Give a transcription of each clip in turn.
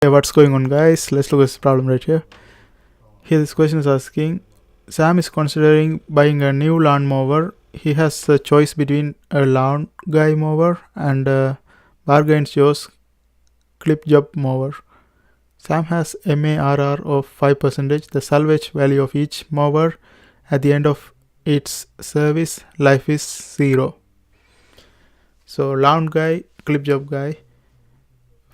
Hey, what's going on, guys? Let's look at this problem right here. Here this question is asking, Sam is considering buying a new lawnmower. He has a choice between a lawn guy mower and a bargain Joe's clip job mower. Sam has MARR of 5%. The salvage value of each mower at the end of its service life is 0. So lawn guy, clip job guy.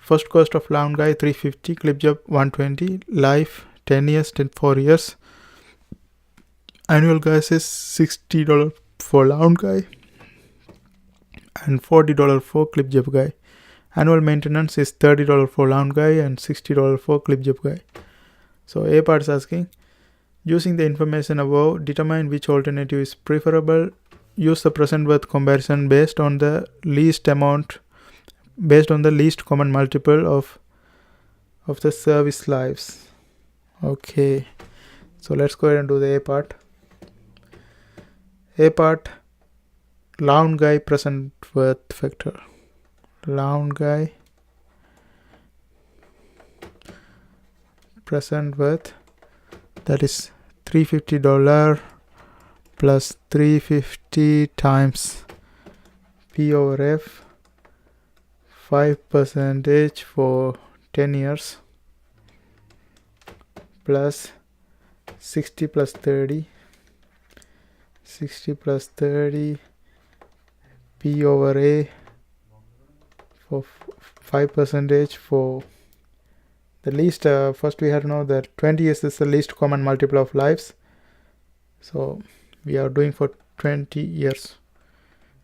First cost of lawn guy 350, clip job 120, life 10 years, 4 years. Annual gas is $60 for lawn guy and $40 for clip job guy. Annual maintenance is $30 for lawn guy and $60 for clip job guy. So A part is asking, using the information above, determine which alternative is preferable. Use the present worth comparison based on the least common multiple of the service lives. Okay, so let's go ahead and do the A part. A part, lawn guy present worth factor. Lawn guy present worth, that is $350 plus 350 times P over F, 5% for 10 years, plus 60 plus 30 P over A for 5% for the least. First we have to know that 20 years is the least common multiple of lives, so we are doing for 20 years.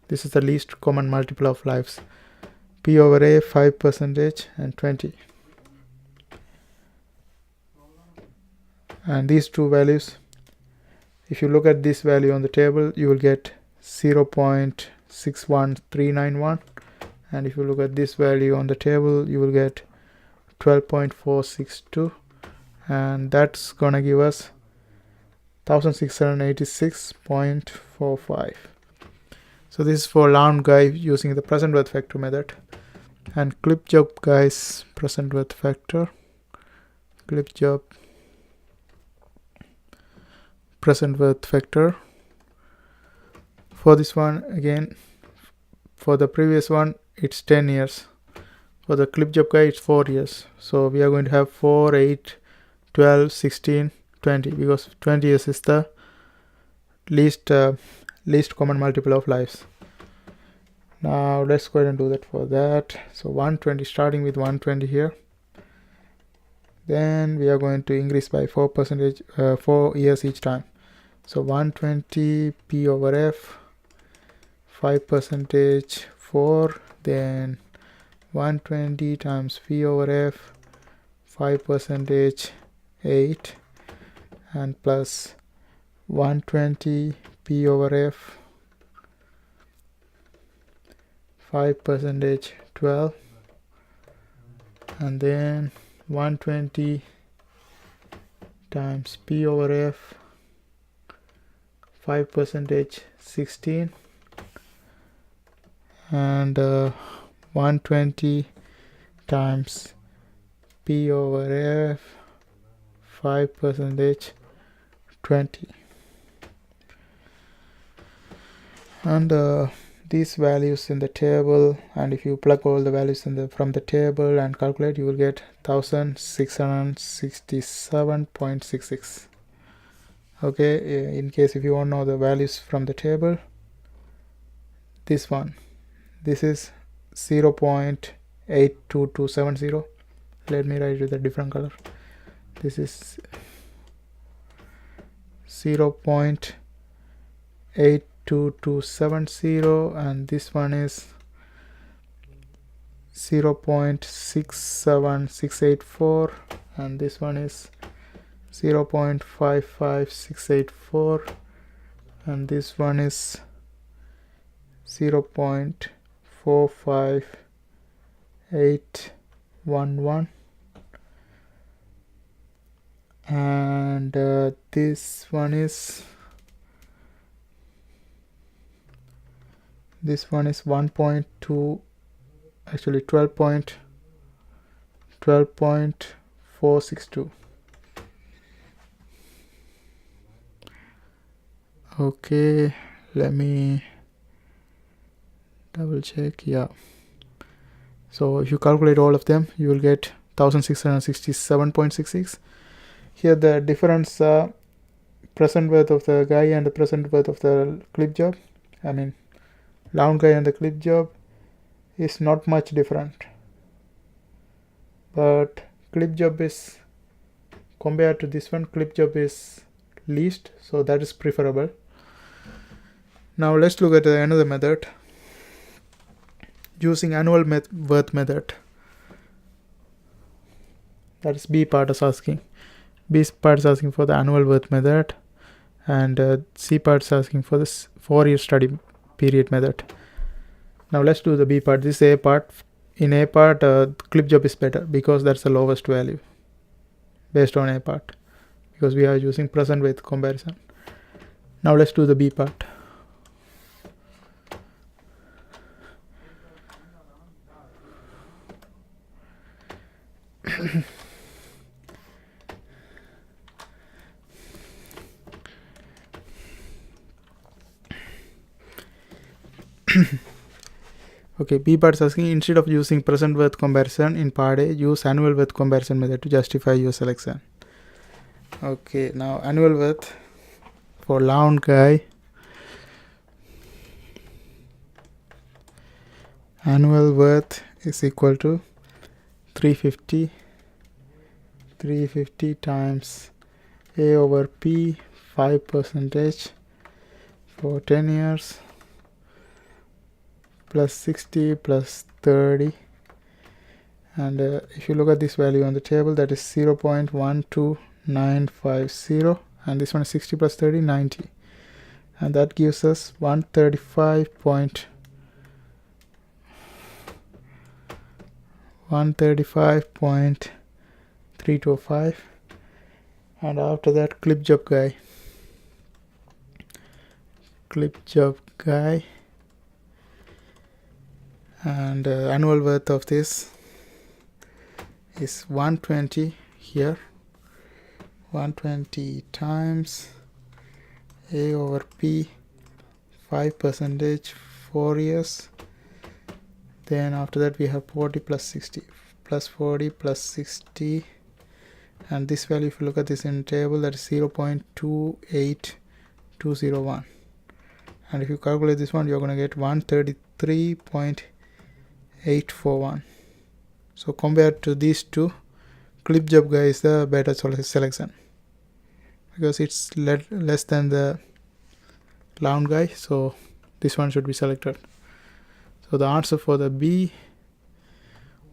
This is the least common multiple of lives. P over A 5% and 20, and these two values, if you look at this value on the table, you will get 0.61391, and if you look at this value on the table, you will get 12.462, and that's gonna give us 1686.45. So this is for lawn guy using the present worth factor method, and clip job guy's present worth factor. Clip job present worth factor. For this one, again, for the previous one it's 10 years. For the clip job guy it's 4 years. So we are going to have 4, 8, 12, 16, 20, because 20 years is the least common multiple of lives. Now let's go ahead and do that for that. So 120, starting with 120 here. Then we are going to increase by 4%, 4 years each time. So 120 P over F, 5% 4, then 120 times P over F, 5% 8, and plus 120 P over F, 5% 12, and then 120 times P over F, 5% 16, and 120 times P over F, 5% 20, and these values in the table, and if you plug all the values from the table and calculate, you will get 1667.66. okay, in case if you want to know the values from the table, this is 0.82270. let me write with a different color. This is 0.82270, and this one is 0.67684, and this one is 0.55684, and this one is 0.45811, and this one is 1.2, actually 12.2 12.462. Okay, let me double check. Yeah, so if you calculate all of them, you will get 1667.66. Here the difference, present worth of the guy and the present worth of the clip job, I mean lawn guy and the clip job, is not much different, but clip job is, compared to this one, clip job is least, so that is preferable. Now let's look at another method using annual worth method. That is B part is asking. B part is asking for the annual worth method, and C part is asking for this 4-year study period method. Now let's do the B part. This is A part. In A part, clip job is better because that's the lowest value based on A part, because we are using present with comparison. Now let's do the B part. Okay, B part is asking, instead of using present worth comparison in part A, use annual worth comparison method to justify your selection. Okay, now annual worth for lawn guy. Annual worth is equal to 350 times A over P, 5% for 10 years, plus 60 plus 30, and if you look at this value on the table, that is 0.12950, and this one is 60 plus 30, 90, and that gives us 135.325. And after that, clip job guy, and annual worth of this is 120 here, 120 times A over P, 5%, 4 years. Then after that we have 40 plus 60, plus 40 plus 60, and this value, if you look at this in table, that is 0.28201, and if you calculate this one, you're going to get 133.841. So compared to these two, clip job guy is the better selection because it's less than the lawn guy, so this one should be selected. So the answer for the B,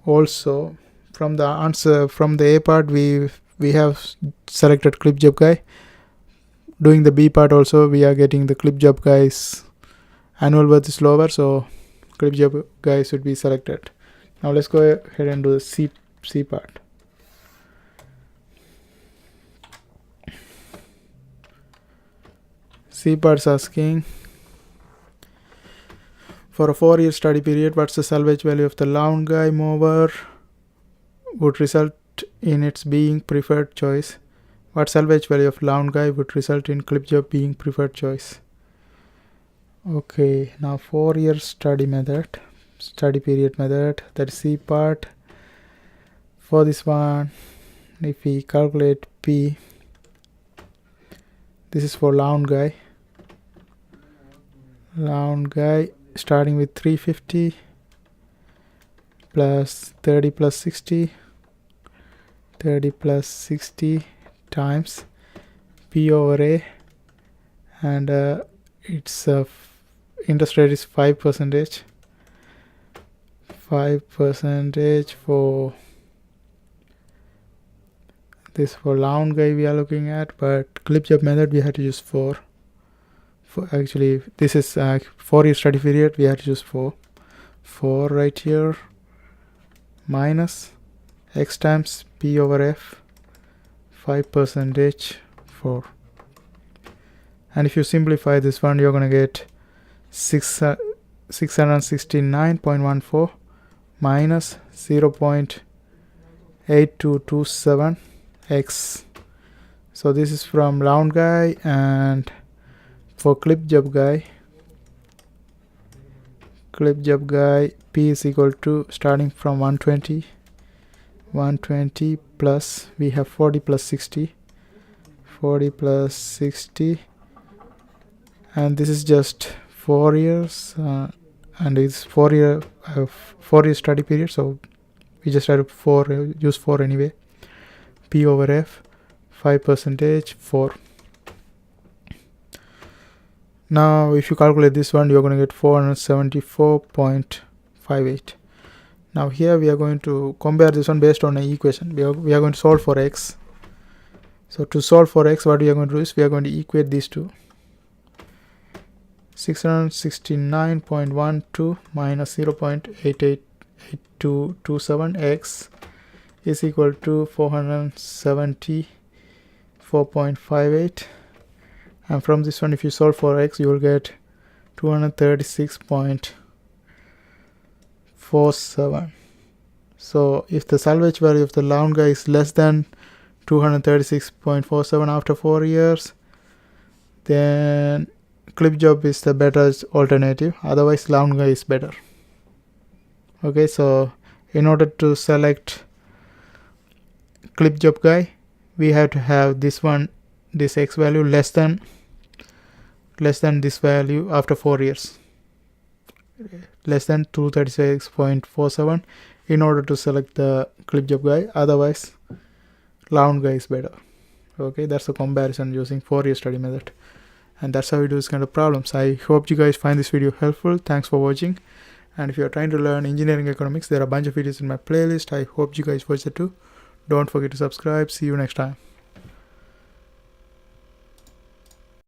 also from the answer from the A part, we have selected clip job guy. Doing the B part also, we are getting the clip job guy's annual worth is lower, so clip job guy should be selected. Now let's go ahead and do the C part. C part is asking, for a 4-year study period, what's the salvage value of the lawn guy mower would result in its being preferred choice? What salvage value of lawn guy would result in clip job being preferred choice? Okay, now 4-year study period method, that is C part. For this one, if we calculate P, this is for lawn guy starting with 350 plus 30 plus 60, 30 plus 60 times P over A, and its interest rate is 5%. 5% for this, for lawn guy we are looking at, but clip job method we have to use 4. Actually, this is 4-year study period, we have to use 4 right here, minus x times P over F, 5% 4, and if you simplify this one, you're going to get 669.14 minus 0.8 8227x. So this is from round guy. And for clip job guy P is equal to, starting from 120 plus, we have 40 plus 60, and this is just 4 years, and it's 4 year study period, so we just had use 4 anyway. P over F, 5%, 4. Now if you calculate this one, you're going to get 474.58. Now here we are going to compare this one based on an equation. We are going to solve for x. So to solve for x, what we are going to do is we are going to equate these two. 669.12 minus 0.888227x is equal to 474.58. And from this one, if you solve for x, you will get 236.47. So if the salvage value of the round guy is less than 236.47 after 4 years, then clip job is the better alternative. Otherwise, round guy is better. Okay, so in order to select clip job guy, we have to have this x value less than this value after 4 years, less than 236.47, in order to select the clip job guy. Otherwise, round guy is better. Okay, that's a comparison using 4-year study method, and that's how we do this kind of problems. I hope you guys find this video helpful. Thanks for watching. And if you are trying to learn engineering economics, there are a bunch of videos in my playlist. I hope you guys watch it too. Don't forget to subscribe. See you next time.